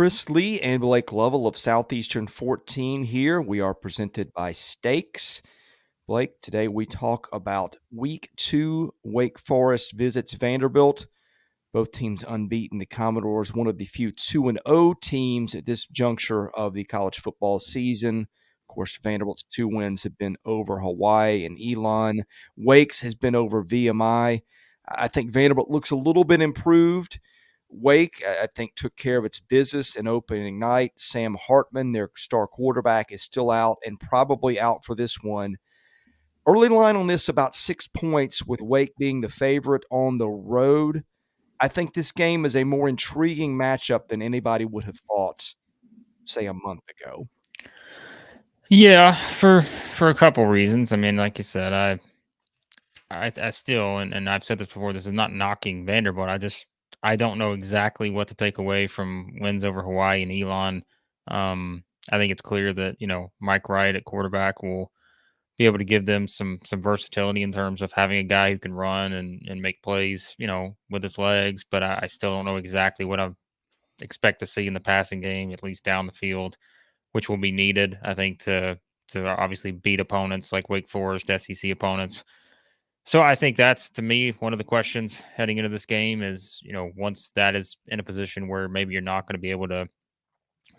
Chris Lee and Blake Lovell of Southeastern 14 here. We are presented by Steaks. Blake, today we talk about week 2. Wake Forest visits Vanderbilt. Both teams unbeaten. The Commodores, one of the few 2-0 teams at this juncture of the college football season. Of course, Vanderbilt's 2 wins have been over Hawaii and Elon. Wake's has been over VMI. I think Vanderbilt looks a little bit improved. Wake, I think, took care of its business in opening night. Sam Hartman, their star quarterback, is still out and probably out for this one. Early line on this about 6 points, with Wake being the favorite on the road. I think this game is a more intriguing matchup than anybody would have thought, say, a month ago. Yeah, for a couple reasons. I mean, like you said, I still and I've said this before. This is not knocking Vanderbilt. I don't know exactly what to take away from wins over Hawaii and Elon. I think it's clear that Mike Wright at quarterback will be able to give them some versatility in terms of having a guy who can run and make plays, with his legs. But I still don't know exactly what I expect to see in the passing game, at least down the field, which will be needed, I think, to obviously beat opponents like Wake Forest, SEC opponents. So I think that's, to me, one of the questions heading into this game is, once that is in a position where maybe you're not going to be able to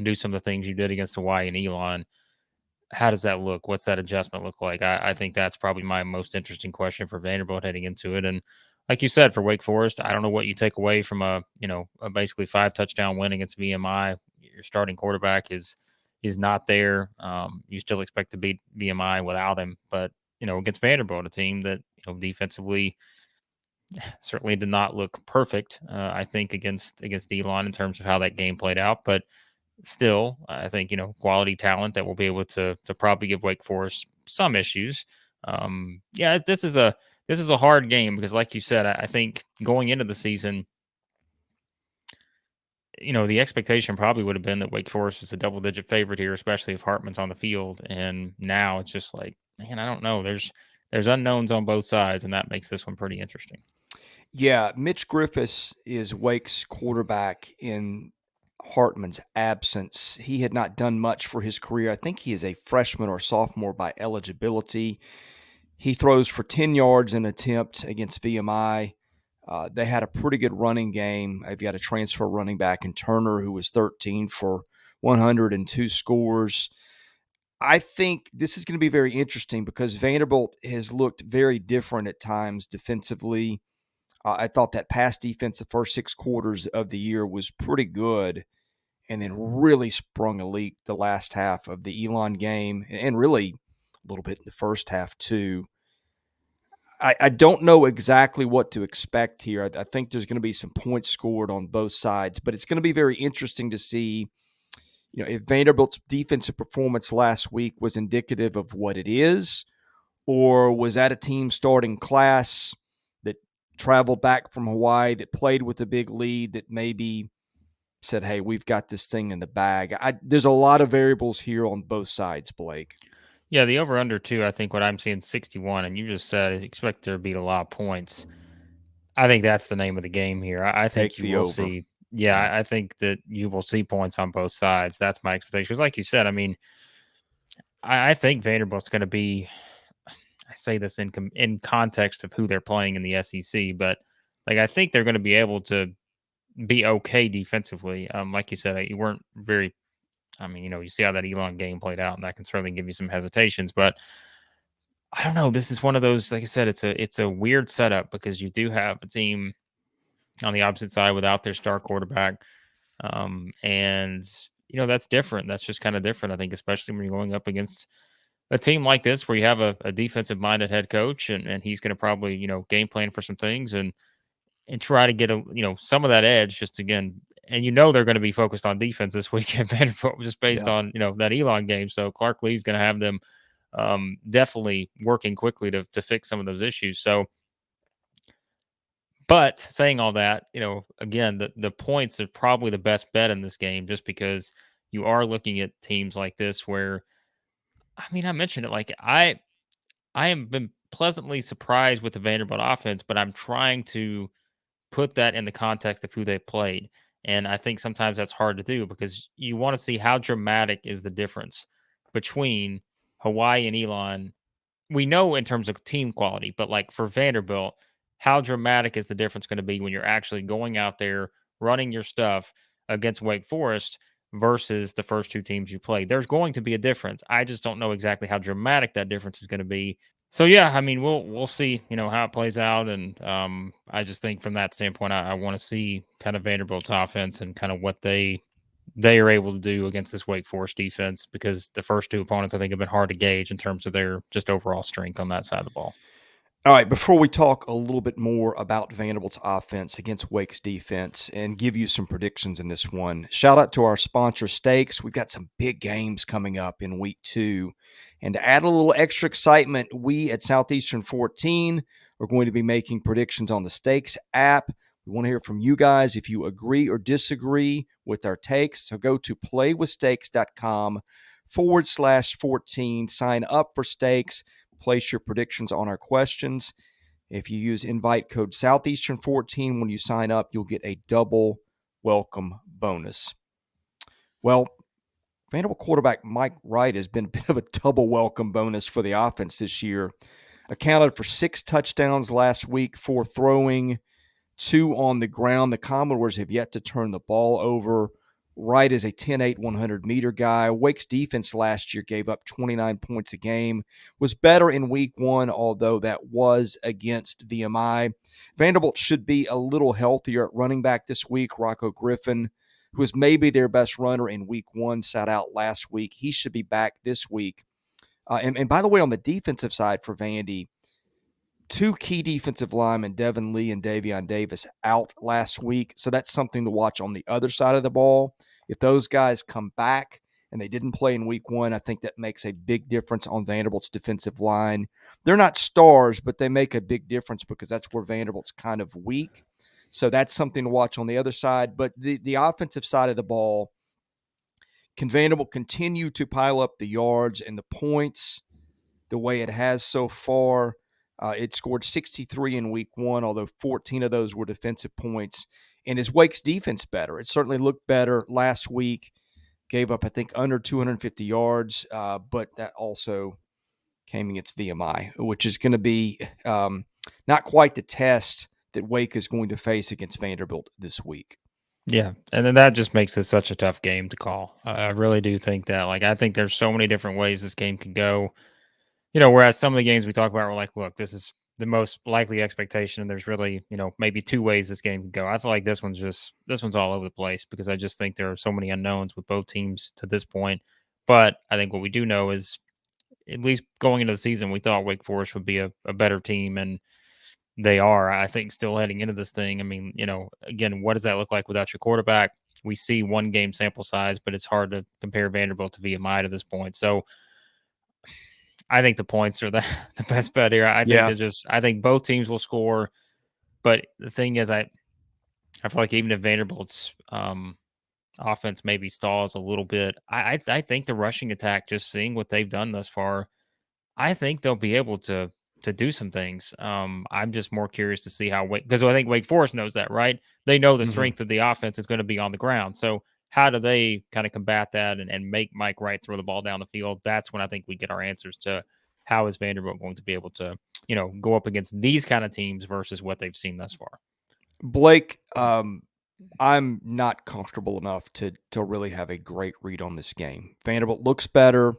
do some of the things you did against Hawaii and Elon, how does that look? What's that adjustment look like? I think that's probably my most interesting question for Vanderbilt heading into it. And like you said, for Wake Forest, I don't know what you take away from a basically 5 touchdown win against VMI. Your starting quarterback is not there. You still expect to beat VMI without him, but against Vanderbilt, a team that defensively certainly did not look perfect. I think against Elon in terms of how that game played out, but still, I think quality talent that will be able to probably give Wake Forest some issues. Yeah, this is a hard game because, like you said, I think going into the season, the expectation probably would have been that Wake Forest is a double-digit favorite here, especially if Hartman's on the field. And now it's just like, man, I don't know. There's unknowns on both sides, and that makes this one pretty interesting. Yeah, Mitch Griffiths is Wake's quarterback in Hartman's absence. He had not done much for his career. I think he is a freshman or sophomore by eligibility. He throws for 10 yards in an attempt against VMI. They had a pretty good running game. They've got a transfer running back in Turner who was 13 for 102 scores. I think this is going to be very interesting because Vanderbilt has looked very different at times defensively. I thought that pass defense the first 6 quarters of the year was pretty good, and then really sprung a leak the last half of the Elon game, and really a little bit in the first half too. I don't know exactly what to expect here. I think there's going to be some points scored on both sides, but it's going to be very interesting to see, if Vanderbilt's defensive performance last week was indicative of what it is, or was that a team starting class that traveled back from Hawaii, that played with a big lead, that maybe said, hey, we've got this thing in the bag. There's a lot of variables here on both sides, Blake. Yeah, the over under too. I think what I'm seeing 61, and you just said expect there to be a lot of points. I think that's the name of the game here. I think Take you the will over. see. Yeah, Yeah. I think that you will see points on both sides. That's my expectation. Because, like you said, I mean, I think Vanderbilt's going to be. I say this in context of who they're playing in the SEC, but like I think they're going to be able to be okay defensively. Like you said, you weren't very. I mean, you see how that Elon game played out, and that can certainly give you some hesitations. But I don't know. This is one of those. Like I said, it's a weird setup because you do have a team on the opposite side without their star quarterback. And that's different. That's just kind of different, I think, especially when you're going up against a team like this where you have a defensive minded head coach and he's going to probably, game plan for some things and try to get some of that edge just again. And they're going to be focused on defense this weekend, Vanderbilt, just based Yeah. on, that Elon game. So Clark Lee's going to have them definitely working quickly to fix some of those issues. So, but saying all that, again, the points are probably the best bet in this game just because you are looking at teams like this where I mean, I mentioned it like I am been pleasantly surprised with the Vanderbilt offense, but I'm trying to put that in the context of who they played. And I think sometimes that's hard to do because you want to see how dramatic is the difference between Hawaii and Elon. We know in terms of team quality, but like for Vanderbilt, how dramatic is the difference going to be when you're actually going out there running your stuff against Wake Forest versus the first two teams you play? There's going to be a difference. I just don't know exactly how dramatic that difference is going to be. So yeah, I mean, we'll see, how it plays out, and I just think from that standpoint, I want to see kind of Vanderbilt's offense and kind of what they are able to do against this Wake Forest defense because the first two opponents I think have been hard to gauge in terms of their just overall strength on that side of the ball. All right, before we talk a little bit more about Vanderbilt's offense against Wake's defense and give you some predictions in this one, shout out to our sponsor, Steaks. We've got some big games coming up in week 2. And to add a little extra excitement, we at Southeastern 14 are going to be making predictions on the Steaks app. We want to hear from you guys if you agree or disagree with our takes. So go to playwithstakes.com/14, sign up for Steaks. Place your predictions on our questions. If you use invite code Southeastern14 when you sign up, you'll get a double welcome bonus. Well, Vanderbilt quarterback Mike Wright has been a bit of a double welcome bonus for the offense this year. Accounted for 6 touchdowns last week, 4 throwing, 2 on the ground. The Commodores have yet to turn the ball over. Wright is a 10-8, 100-meter guy. Wake's defense last year gave up 29 points a game. Was better in week 1, although that was against VMI. Vanderbilt should be a little healthier at running back this week. Rocco Griffin, who was maybe their best runner in week 1, sat out last week. He should be back this week. And by the way, on the defensive side for Vandy, 2 key defensive linemen, Devin Lee and Davion Davis, out last week. So that's something to watch on the other side of the ball. If those guys come back and they didn't play in week 1, I think that makes a big difference on Vanderbilt's defensive line. They're not stars, but they make a big difference because that's where Vanderbilt's kind of weak. So that's something to watch on the other side. But the offensive side of the ball, can Vanderbilt continue to pile up the yards and the points the way it has so far? It scored 63 in week 1, although 14 of those were defensive points. And is Wake's defense better? It certainly looked better last week. Gave up, I think, under 250 yards, but that also came against VMI, which is going to be not quite the test that Wake is going to face against Vanderbilt this week. Yeah, and then that just makes it such a tough game to call. I really do think that. Like, I think there's so many different ways this game could go. Whereas some of the games we talk about, we're like, look, this is the most likely expectation, and there's really, maybe 2 ways this game could go. I feel like this one's all over the place because I just think there are so many unknowns with both teams to this point. But I think what we do know is, at least going into the season, we thought Wake Forest would be a better team, and they are. I think still heading into this thing. I mean, again, what does that look like without your quarterback? We see 1 game sample size, but it's hard to compare Vanderbilt to VMI to this point. So I think the points are the, the best bet here. Yeah. I think both teams will score. But the thing is, I feel like even if Vanderbilt's offense maybe stalls a little bit, I think the rushing attack, just seeing what they've done thus far, I think they'll be able to do some things. I'm just more curious to see how because I think Wake Forest knows that, right? They know the Mm-hmm. strength of the offense is going to be on the ground. So how do they kind of combat that and make Mike Wright throw the ball down the field? That's when I think we get our answers to how is Vanderbilt going to be able to, go up against these kind of teams versus what they've seen thus far. Blake, I'm not comfortable enough to really have a great read on this game. Vanderbilt looks better.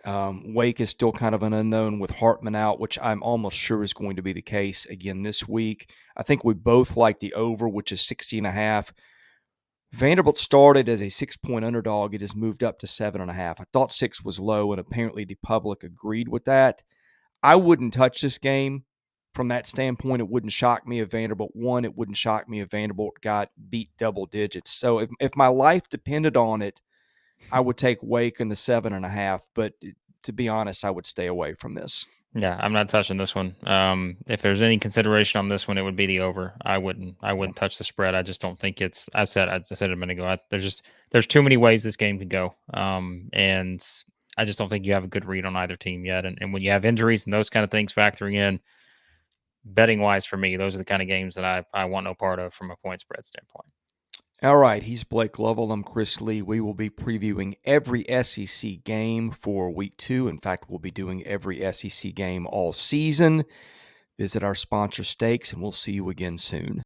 Wake is still kind of an unknown with Hartman out, which I'm almost sure is going to be the case again this week. I think we both like the over, which is 60.5. Vanderbilt started as a 6-point underdog. It has moved up to 7.5. I thought 6 was low, and apparently the public agreed with that. I wouldn't touch this game from that standpoint. It wouldn't shock me if Vanderbilt won. It wouldn't shock me if Vanderbilt got beat double digits. So if my life depended on it, I would take Wake in the 7.5. But to be honest, I would stay away from this. Yeah, I'm not touching this one. If there's any consideration on this one, it would be the over. I wouldn't touch the spread. I just don't think it's. I said a minute ago. There's too many ways this game could go. And I just don't think you have a good read on either team yet. And when you have injuries and those kind of things factoring in, betting wise for me, those are the kind of games that I want no part of from a point spread standpoint. All right, he's Blake Lovell. I'm Chris Lee. We will be previewing every SEC game for week 2. In fact, we'll be doing every SEC game all season. Visit our sponsor Stakes, and we'll see you again soon.